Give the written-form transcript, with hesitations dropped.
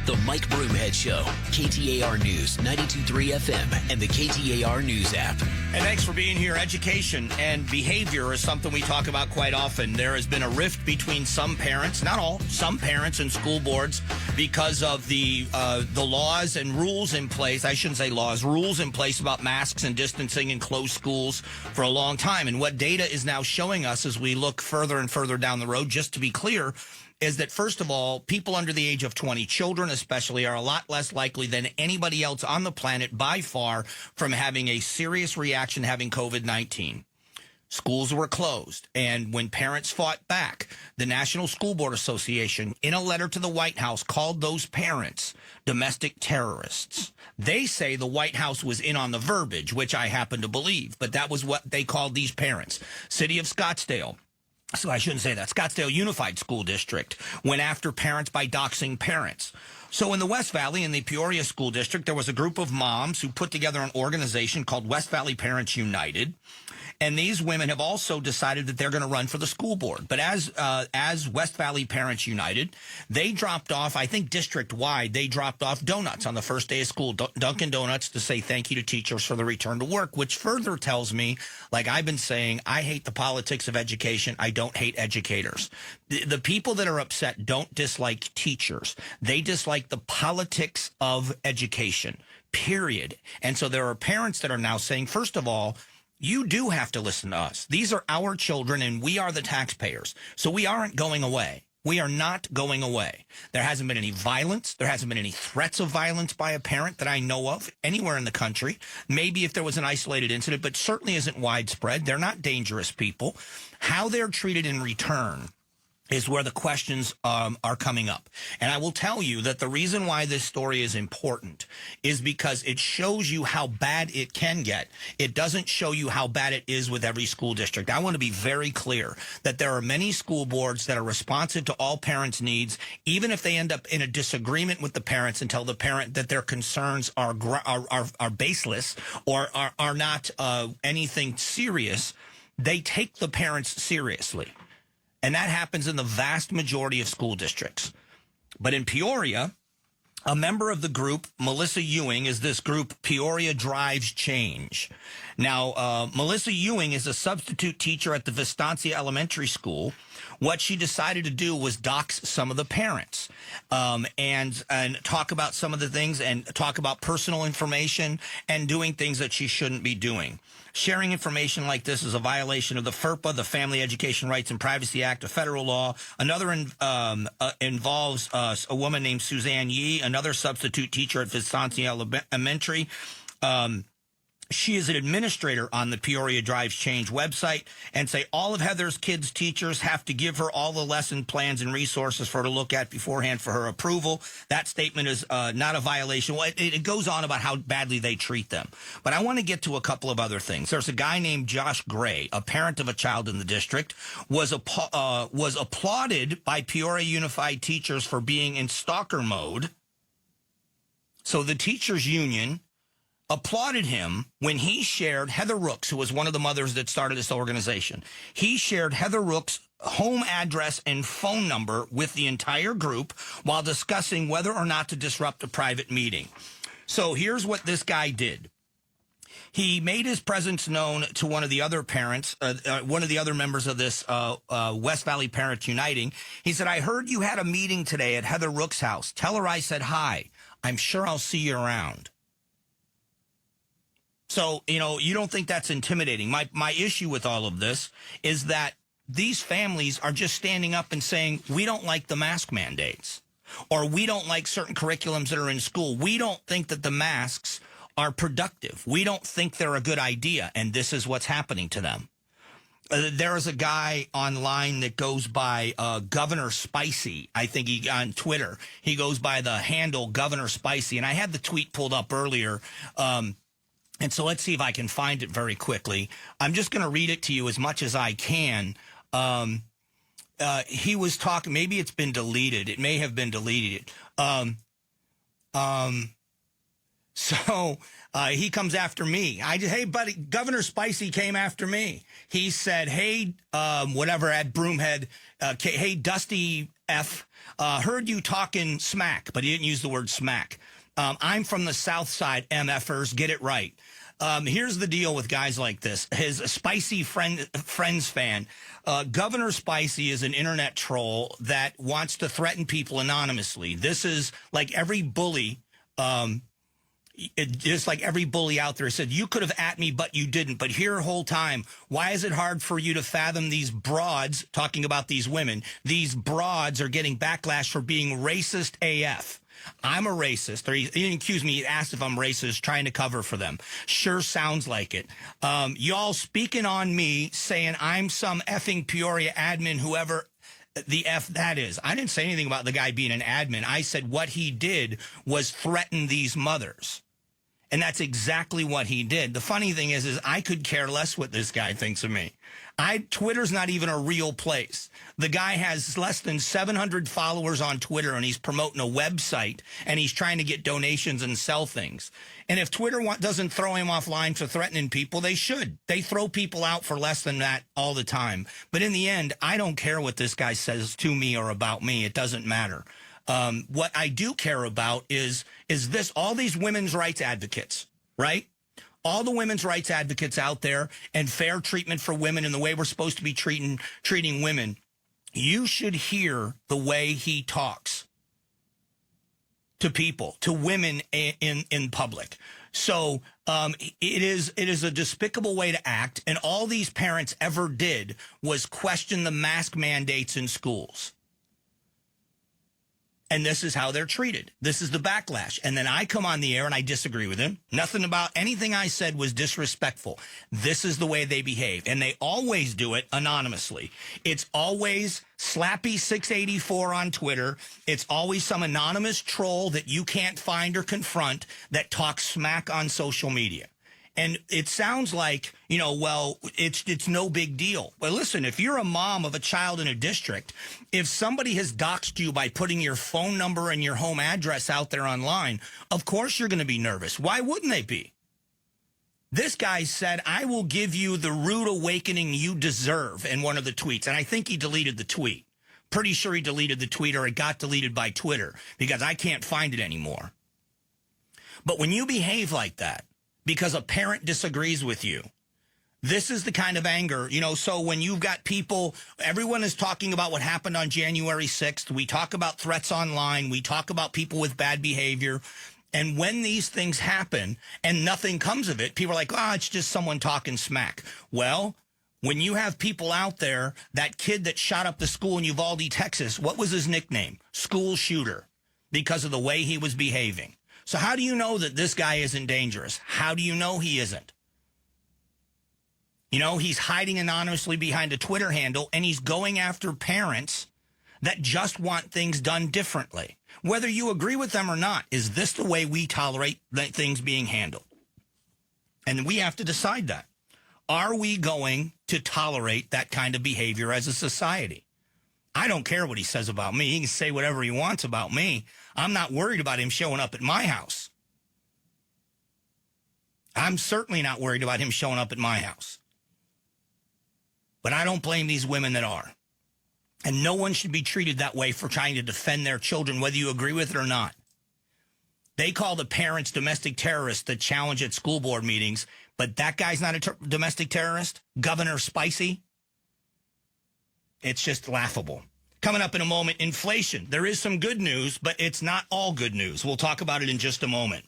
The Mike Broomhead Show, KTAR News, 92.3 FM, and the KTAR News app. And thanks for being here. Education and behavior is something we talk about quite often. There has been a rift between some parents, not all, some parents and school boards because of the laws and rules in place. I shouldn't say laws, rules in place about masks and distancing in closed schools for a long time. And what data is now showing us as we look further and further down the road, just to be clear, is that, first of all, people under the age of 20, children especially, are a lot less likely than anybody else on the planet by far from having a serious reaction having COVID-19. Schools were closed, and when parents fought back, the National School Board Association, in a letter to the White House, called those parents domestic terrorists. They say the White House was in on the verbiage, which I happen to believe, but that was what they called these parents. City of Scottsdale. So I shouldn't say that. Scottsdale Unified School District went after parents by doxing parents. So in the West Valley, in the Peoria School District, there was a group of moms who put together an organization called West Valley Parents United. And these women have also decided that they're going to run for the school board. But as West Valley Parents United, they dropped off, I think district-wide, they dropped off donuts on the first day of school, Dunkin' Donuts, to say thank you to teachers for the return to work, which further tells me, like I've been saying, I hate the politics of education. I don't hate educators. The people that are upset don't dislike teachers. They dislike the politics of education, period. And so there are parents that are now saying, first of all, you do have to listen to us. These are our children, and we are the taxpayers. So we aren't going away. We are not going away. There hasn't been any violence. There hasn't been any threats of violence by a parent that I know of anywhere in the country. Maybe if there was an isolated incident, but certainly isn't widespread. They're not dangerous people. How they're treated in return is where the questions are coming up. And I will tell you that the reason why this story is important is because it shows you how bad it can get. It doesn't show you how bad it is with every school district. I want to be very clear that there are many school boards that are responsive to all parents' needs, even if they end up in a disagreement with the parents and tell the parent that their concerns are baseless or are not anything serious. They take the parents seriously. And that happens in the vast majority of school districts. But in Peoria, a member of the group, Melissa Ewing, is this group Peoria Drives Change. Now, Melissa Ewing is a substitute teacher at the Vistancia Elementary School. What she decided to do was dox some of the parents and talk about some of the things and talk about personal information and doing things that she shouldn't be doing. Sharing information like this is a violation of the FERPA, the Family Education Rights and Privacy Act, a federal law. Another involves a woman named Suzanne Yee, another substitute teacher at Vistancia Elementary. She is an administrator on the Peoria Drives Change website and say all of Heather's kids' teachers have to give her all the lesson plans and resources for her to look at beforehand for her approval. That statement is not a violation. Well, it goes on about how badly they treat them. But I want to get to a couple of other things. There's a guy named Josh Gray, a parent of a child in the district, was applauded by Peoria Unified teachers for being in stalker mode. So the teachers union applauded him when he shared Heather Rooks, who was one of the mothers that started this organization. He shared Heather Rooks' home address and phone number with the entire group while discussing whether or not to disrupt a private meeting. So here's what this guy did. He made his presence known to one of the other parents, one of the other members of this West Valley Parents Uniting. He said, I heard you had a meeting today at Heather Rooks' house. Tell her I said hi. I'm sure I'll see you around. So, you don't think that's intimidating. My issue with all of this is that these families are just standing up and saying, we don't like the mask mandates, or we don't like certain curriculums that are in school. We don't think that the masks are productive. We don't think they're a good idea, and this is what's happening to them. There is a guy online that goes by Governor Spicy. I think on Twitter, he goes by the handle Governor Spicy, and I had the tweet pulled up earlier. And so let's see if I can find it very quickly. I'm just going to read it to you as much as I can. He was talking, maybe it's been deleted. It may have been deleted. So he comes after me. Hey, buddy, Governor Spicy came after me. He said, hey, whatever, at Broomhead, hey, Dusty F., Heard you talking smack, but he didn't use the word smack. I'm from the South Side, MFers. Get it right. Here's the deal with guys like this. His Spicy Friends fan, Governor Spicy is an internet troll that wants to threaten people anonymously. This is like every bully, just like every bully out there said, you could have at me, but you didn't. But here whole time, why is it hard for you to fathom these broads, talking about these women, these broads are getting backlash for being racist AF. I'm a racist. Or he didn't accuse me. He asked if I'm racist, trying to cover for them. Sure sounds like it. Y'all speaking on me, saying I'm some effing Peoria admin, whoever the F that is. I didn't say anything about the guy being an admin. I said what he did was threaten these mothers. And that's exactly what he did. The funny thing is I could care less what this guy thinks of me. Twitter's not even a real place. The guy has less than 700 followers on Twitter, and he's promoting a website, and he's trying to get donations and sell things. And if Twitter doesn't throw him offline for threatening people, they should. They throw people out for less than that all the time. But in the end, I don't care what this guy says to me or about me. It doesn't matter. What I do care about is this, all these women's rights advocates, right? All the women's rights advocates out there and fair treatment for women and the way we're supposed to be treating women. You should hear the way he talks to people, to women in public. So it is a despicable way to act. And all these parents ever did was question the mask mandates in schools. And this is how they're treated. This is the backlash. And then I come on the air and I disagree with him. Nothing about anything I said was disrespectful. This is the way they behave. And they always do it anonymously. It's always Slappy684 on Twitter. It's always some anonymous troll that you can't find or confront that talks smack on social media. And it sounds like, well, it's no big deal. Well, listen, if you're a mom of a child in a district, if somebody has doxed you by putting your phone number and your home address out there online, of course you're going to be nervous. Why wouldn't they be? This guy said, I will give you the rude awakening you deserve in one of the tweets. And I think he deleted the tweet. Pretty sure he deleted the tweet, or it got deleted by Twitter because I can't find it anymore. But when you behave like that, because a parent disagrees with you, this is the kind of anger, so when you've got people, everyone is talking about what happened on January 6th. We talk about threats online. We talk about people with bad behavior. And when these things happen and nothing comes of it, people are like, it's just someone talking smack. Well, when you have people out there, that kid that shot up the school in Uvalde, Texas, what was his nickname? School shooter, because of the way he was behaving. So how do you know that this guy isn't dangerous? How do you know he isn't? He's hiding anonymously behind a Twitter handle, and he's going after parents that just want things done differently. Whether you agree with them or not, is this the way we tolerate things being handled? And we have to decide that. Are we going to tolerate that kind of behavior as a society? I don't care what he says about me. He can say whatever he wants about me. I'm not worried about him showing up at my house. I'm certainly not worried about him showing up at my house. But I don't blame these women that are. And no one should be treated that way for trying to defend their children, whether you agree with it or not. They call the parents domestic terrorists that challenge at school board meetings, but that guy's not a domestic terrorist? Governor Spicy? It's just laughable. Coming up in a moment, inflation. There is some good news, but it's not all good news. We'll talk about it in just a moment.